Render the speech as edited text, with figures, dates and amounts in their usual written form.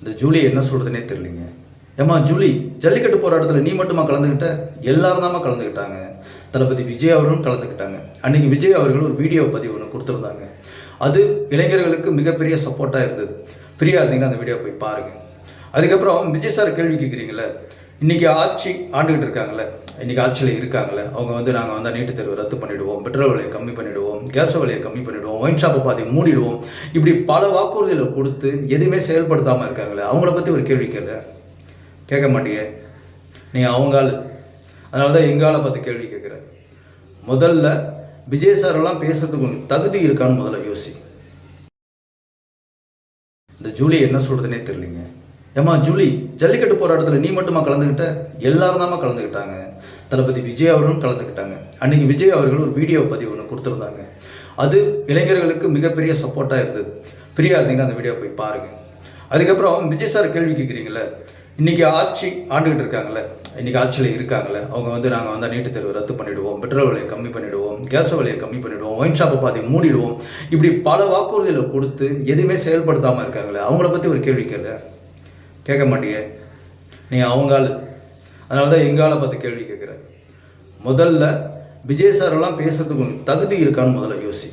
இந்த ஜூலி என்ன சொல்கிறதுனே தெரியலிங்க. ஏம்மா ஜூலி, ஜல்லிக்கட்டு போராட்டத்தில் நீ மட்டுமா கலந்துக்கிட்ட? எல்லாரும் தாம்மா கலந்துக்கிட்டாங்க. தளபதி விஜய் அவர்களும் கலந்துக்கிட்டாங்க. அன்றைக்கி விஜய் அவர்கள் ஒரு வீடியோ பதிவு ஒன்று கொடுத்துருந்தாங்க. அது இளைஞர்களுக்கு மிகப்பெரிய சப்போர்ட்டாக இருந்தது. ஃப்ரீயாக இருந்தீங்கன்னா அந்த வீடியோ போய் பாருங்கள். அதுக்கப்புறம் விஜய் சார் கேள்வி கேட்குறீங்களே, இன்றைக்கி ஆட்சி ஆண்டுகிட்டு இருக்காங்களே, இன்றைக்கி ஆட்சியில் இருக்காங்களே, அவங்க நாங்கள் நீட்டு தேர்வு ரத்து பண்ணிவிடுவோம், பெட்ரோல் விலையை கம்மி பண்ணிவிடுவோம், கேஸ் விலையை கம்மி பண்ணிவிடுவோம், ஒயின் ஷாப்பை பாதி மூடிடுவோம், இப்படி பல வாக்குறுதிகளை கொடுத்து எதுவுமே செயல்படுத்தாமல் இருக்காங்களே, அவங்கள பற்றி ஒரு கேள்வி கேட்க மாட்டீங்க. நீங்கள் அவங்கால், அதனால தான் எங்கால பார்த்து கேள்வி கேட்குறேன். முதல்ல விஜய் சாரெல்லாம் பேசுறதுக்கு உங்களுக்கு தகுதி இருக்கான்னு முதல்ல யோசி. இந்த ஜூலி என்ன சொல்கிறதுனே தெரியலிங்க. ஏம்மா ஜூலி, ஜல்லிக்கட்டு போராட்டத்தில் நீ மட்டுமா கலந்துக்கிட்ட? எல்லாரும் தாம்மா கலந்துக்கிட்டாங்க. தளபதி விஜய் அவர்களும் கலந்துக்கிட்டாங்க. அன்றைக்கி விஜய் அவர்கள் ஒரு வீடியோ பதிவு ஒன்று கொடுத்துருந்தாங்க. அது இளைஞர்களுக்கு மிகப்பெரிய சப்போர்ட்டாக இருந்தது. ஃப்ரீயாக இருந்தீங்கன்னா அந்த வீடியோ போய் பாருங்கள். அதுக்கப்புறம் விஜய் சார் கேள்வி கேட்குறீங்களே, இன்றைக்கி ஆட்சி ஆண்டுகிட்டு இருக்காங்களே, இன்றைக்கி ஆட்சியில் இருக்காங்களே, அவங்க நாங்கள் நீட்டு தேர்வு ரத்து பண்ணிவிடுவோம், பெட்ரோல் விலையை கம்மி பண்ணிவிடுவோம், கேஸ் விலையை கம்மி பண்ணிவிடுவோம், ஒயின் ஷாப்பை பாதி மூடிடுவோம், இப்படி பல வாக்குறுதிகளை கொடுத்து எதுவுமே செயல்படுத்தாமல் இருக்காங்களே, அவங்கள பற்றி ஒரு கேள்வி கேட்க மாட்டீங்க. நீங்கள் அவங்கால், அதனால தான் எங்கால பார்த்து கேள்வி கேட்குறேன். முதல்ல விஜய் சாரெல்லாம் பேசுறதுக்கு உங்களுக்கு தகுதி இருக்கான்னு முதல்ல யோசி.